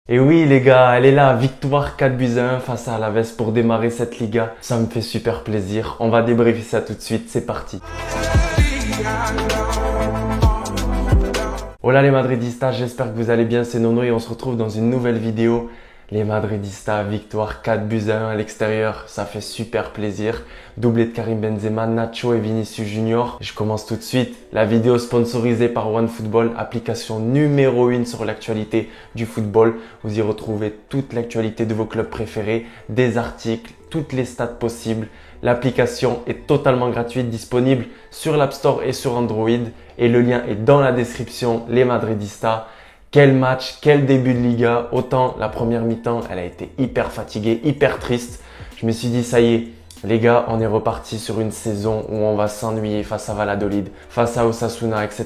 Et oui les gars, elle est là, victoire 4-1 face à Alaves pour démarrer cette Liga. Ça me fait super plaisir. On va débriefer ça tout de suite, c'est parti. Hola les Madridistas, j'espère que vous allez bien, c'est Nono et on se retrouve dans une nouvelle vidéo. Les Madridistas, victoire 4-1 à l'extérieur, ça fait super plaisir. Doublé de Karim Benzema, Nacho et Vinicius Junior. Je commence tout de suite. La vidéo sponsorisée par OneFootball, application numéro 1 sur l'actualité du football. Vous y retrouvez toute l'actualité de vos clubs préférés, des articles, toutes les stats possibles. L'application est totalement gratuite, disponible sur l'App Store et sur Android. Et le lien est dans la description, les Madridistas. Quel match, quel début de Liga. Autant la première mi-temps, elle a été hyper fatiguée, hyper triste. Je me suis dit, ça y est, les gars, on est reparti sur une saison où on va s'ennuyer face à Valladolid, face à Osasuna, etc.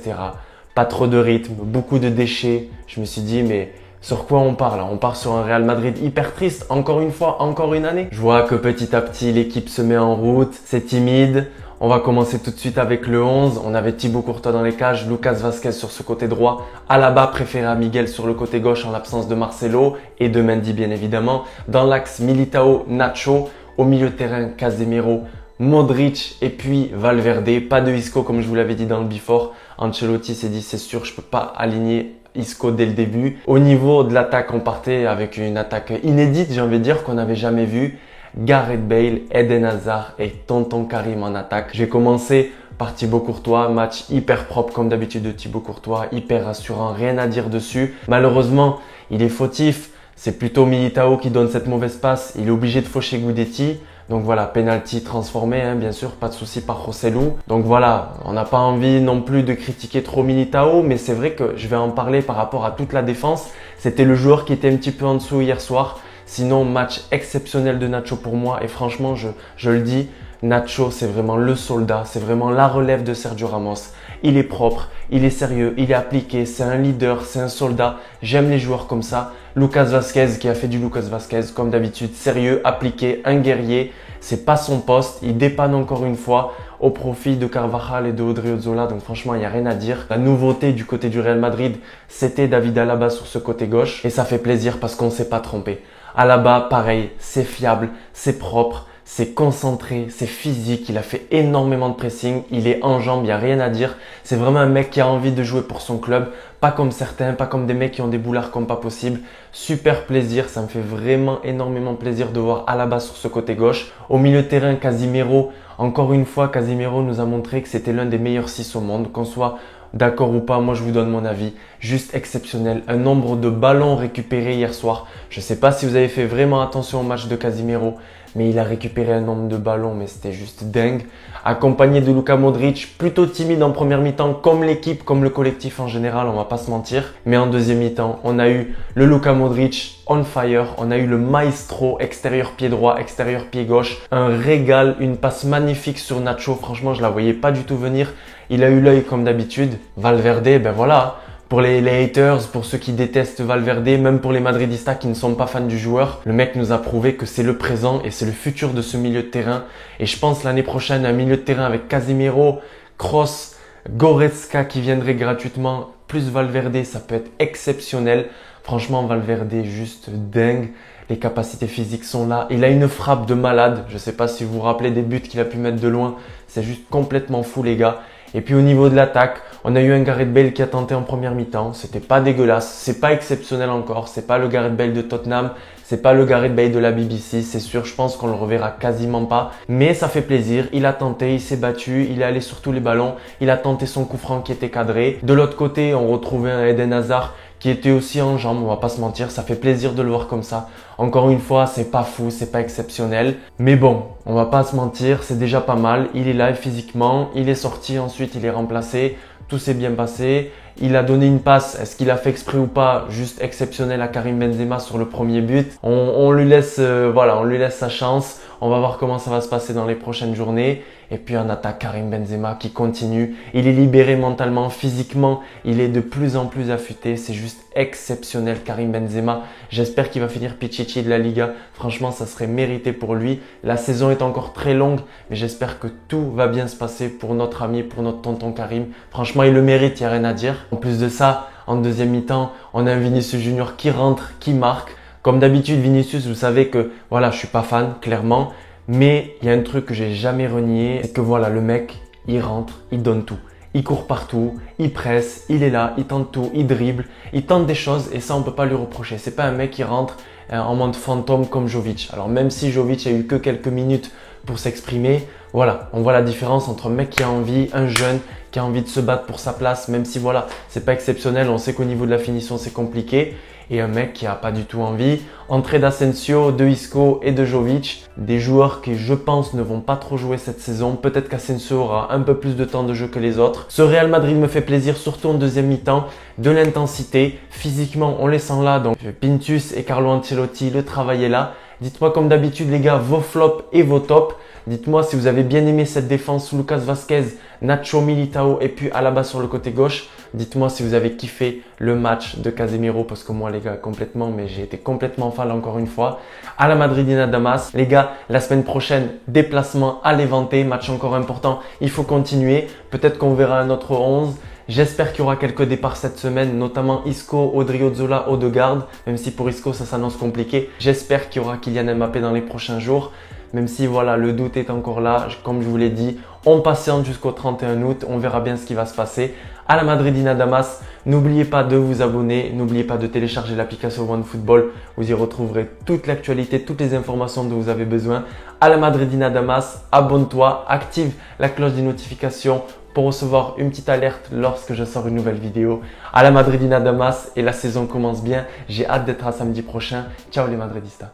Pas trop de rythme, beaucoup de déchets. Je me suis dit, mais sur quoi on part là? On part sur un Real Madrid hyper triste, encore une fois, encore une année. Je vois que petit à petit, l'équipe se met en route, c'est timide. On va commencer tout de suite avec le 11. On avait Thibaut Courtois dans les cages, Lucas Vazquez sur ce côté droit, Alaba préféré à Miguel sur le côté gauche en l'absence de Marcelo et de Mendy bien évidemment. Dans l'axe, Militao, Nacho. Au milieu de terrain, Casemiro, Modric et puis Valverde. Pas de Isco comme je vous l'avais dit dans le before. Ancelotti s'est dit c'est sûr, je peux pas aligner Isco dès le début. Au niveau de l'attaque, on partait avec une attaque inédite, j'ai envie de dire, qu'on n'avait jamais vue. Gareth Bale, Eden Hazard et Tonton Karim en attaque. J'ai commencé par Thibaut Courtois, match hyper propre comme d'habitude de Thibaut Courtois, hyper rassurant, rien à dire dessus. Malheureusement, il est fautif, c'est plutôt Militao qui donne cette mauvaise passe, il est obligé de faucher Guidetti. Donc voilà, penalty transformé, hein, bien sûr, pas de souci par Joselu. Donc voilà, on n'a pas envie non plus de critiquer trop Militao, mais c'est vrai que je vais en parler par rapport à toute la défense. C'était le joueur qui était un petit peu en dessous hier soir. Sinon, match exceptionnel de Nacho pour moi et franchement, je le dis, Nacho, c'est vraiment le soldat, c'est vraiment la relève de Sergio Ramos. Il est propre, il est sérieux, il est appliqué, c'est un leader, c'est un soldat. J'aime les joueurs comme ça. Lucas Vazquez qui a fait du Lucas Vazquez, comme d'habitude, sérieux, appliqué, un guerrier. C'est pas son poste, il dépanne encore une fois au profit de Carvajal et de Odriozola. Donc franchement, il n'y a rien à dire. La nouveauté du côté du Real Madrid, c'était David Alaba sur ce côté gauche. Et ça fait plaisir parce qu'on ne s'est pas trompé. Alaba, pareil, c'est fiable, c'est propre, c'est concentré, c'est physique. Il a fait énormément de pressing, il est en jambes, il n'y a rien à dire. C'est vraiment un mec qui a envie de jouer pour son club. Pas comme certains, pas comme des mecs qui ont des boulards comme pas possible. Super plaisir, ça me fait vraiment énormément plaisir de voir Alaba sur ce côté gauche. Au milieu de terrain, Casemiro. Encore une fois, Casemiro nous a montré que c'était l'un des meilleurs 6 au monde. Qu'on soit d'accord ou pas, moi je vous donne mon avis. Juste exceptionnel. Un nombre de ballons récupérés hier soir. Je ne sais pas si vous avez fait vraiment attention au match de Casemiro, mais il a récupéré un nombre de ballons, mais c'était juste dingue. Accompagné de Luka Modric, plutôt timide en première mi-temps, comme l'équipe, comme le collectif en général, on va pas se mentir. Mais en deuxième mi-temps, on a eu le Luka Modric on fire, on a eu le maestro, extérieur pied droit, extérieur pied gauche. Un régal, une passe magnifique sur Nacho, franchement je la voyais pas du tout venir. Il a eu l'œil comme d'habitude. Valverde, ben voilà. Pour les haters, pour ceux qui détestent Valverde, même pour les Madridistas qui ne sont pas fans du joueur, le mec nous a prouvé que c'est le présent et c'est le futur de ce milieu de terrain. Et je pense l'année prochaine, un milieu de terrain avec Casemiro, Kroos, Goretzka qui viendrait gratuitement, plus Valverde, ça peut être exceptionnel. Franchement, Valverde, juste dingue. Les capacités physiques sont là. Il a une frappe de malade. Je ne sais pas si vous vous rappelez des buts qu'il a pu mettre de loin. C'est juste complètement fou, les gars. Et puis au niveau de l'attaque, on a eu un Gareth Bale qui a tenté en première mi-temps. C'était pas dégueulasse, c'est pas exceptionnel encore. C'est pas le Gareth Bale de Tottenham, c'est pas le Gareth Bale de la BBC. C'est sûr, je pense qu'on le reverra quasiment pas. Mais ça fait plaisir. Il a tenté, il s'est battu, il est allé sur tous les ballons. Il a tenté son coup franc qui était cadré. De l'autre côté, on retrouvait un Eden Hazard qui était aussi en jambes, on va pas se mentir, ça fait plaisir de le voir comme ça. Encore une fois, c'est pas fou, c'est pas exceptionnel. Mais bon, on va pas se mentir, c'est déjà pas mal. Il est là physiquement, il est sorti, ensuite il est remplacé. Tout s'est bien passé. Il a donné une passe, est-ce qu'il a fait exprès ou pas, juste exceptionnel à Karim Benzema sur le premier but. On lui laisse, on lui laisse sa chance. On va voir comment ça va se passer dans les prochaines journées. Et puis en attaque, Karim Benzema qui continue. Il est libéré mentalement, physiquement. Il est de plus en plus affûté. C'est juste exceptionnel, Karim Benzema. J'espère qu'il va finir Pichichi de la Liga. Franchement, ça serait mérité pour lui. La saison est encore très longue, mais j'espère que tout va bien se passer pour notre ami, pour notre tonton Karim. Franchement, il le mérite, il n'y a rien à dire. En plus de ça, En deuxième mi-temps, on a un Vinicius Junior qui rentre, qui marque. Comme d'habitude, Vinicius, vous savez que voilà, je suis pas fan, clairement. Mais il y a un truc que j'ai jamais renié, c'est que voilà, le mec, il rentre, il donne tout. Il court partout, il presse, il est là, il tente tout, il dribble, il tente des choses et ça on peut pas lui reprocher. C'est pas un mec qui rentre en mode fantôme comme Jovic. Alors même si Jovic a eu que quelques minutes pour s'exprimer, voilà, on voit la différence entre un mec qui a envie, un jeune qui a envie de se battre pour sa place, même si voilà, c'est pas exceptionnel, on sait qu'au niveau de la finition c'est compliqué. Et un mec qui a pas du tout envie. Entrée d'Asensio, de Isco et de Jovic, des joueurs qui je pense ne vont pas trop jouer cette saison. Peut-être qu'Asensio aura un peu plus de temps de jeu que les autres. Ce Real Madrid me fait plaisir, surtout en deuxième mi-temps. De l'intensité, physiquement on les sent là. Donc Pintus et Carlo Ancelotti, le travail est là. Dites-moi comme d'habitude les gars vos flops et vos tops. Dites-moi si vous avez bien aimé cette défense sous Lucas Vazquez, Nacho, Militao et puis Alaba sur le côté gauche. Dites-moi si vous avez kiffé le match de Casemiro parce que moi les gars complètement, mais j'ai été complètement fan encore une fois. À la Madridina Damas, les gars, la semaine prochaine, déplacement à Levante, match encore important, il faut continuer. Peut-être qu'on verra un autre 11. J'espère qu'il y aura quelques départs cette semaine, notamment Isco, Odriozola, Odegaard. Même si pour Isco ça s'annonce compliqué. J'espère qu'il y aura Kylian Mbappé dans les prochains jours. Même si voilà, le doute est encore là, comme je vous l'ai dit, on patiente jusqu'au 31 août, on verra bien ce qui va se passer. À la Madridina Damas, n'oubliez pas de vous abonner, n'oubliez pas de télécharger l'application OneFootball, vous y retrouverez toute l'actualité, toutes les informations dont vous avez besoin. À la Madridina Damas, abonne-toi, active la cloche des notifications pour recevoir une petite alerte lorsque je sors une nouvelle vidéo. À la Madridina Damas et la saison commence bien, j'ai hâte d'être à samedi prochain. Ciao les Madridistas.